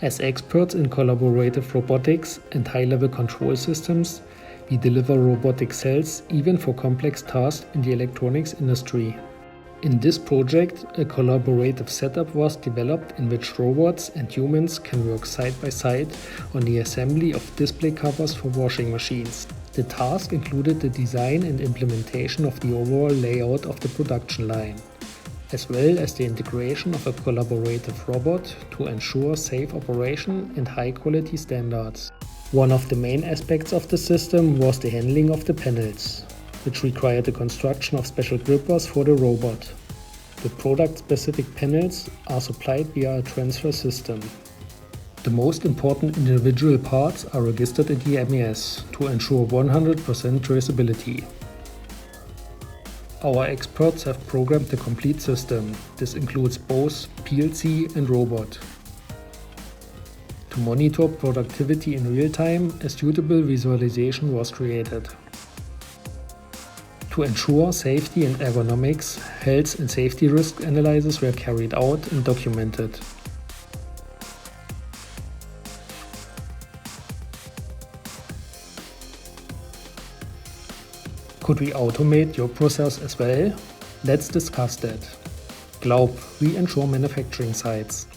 As experts in collaborative robotics and high-level control systems, we deliver robotic cells even for complex tasks in the electronics industry. In this project, a collaborative setup was developed in which robots and humans can work side by side on the assembly of display covers for washing machines. The task included the design and implementation of the overall layout of the production line, as well as the integration of a collaborative robot to ensure safe operation and high-quality standards. One of the main aspects of the system was the handling of the panels, which required the construction of special grippers for the robot. The product-specific panels are supplied via a transfer system. The most important individual parts are registered in the MES to ensure 100% traceability. Our experts have programmed the complete system. This includes both PLC and robot. To monitor productivity in real time, a suitable visualization was created. To ensure safety and ergonomics, health and safety risk analyses were carried out and documented. Could we automate your process as well? Let's discuss that. GLAUB, we ensure manufacturing sites.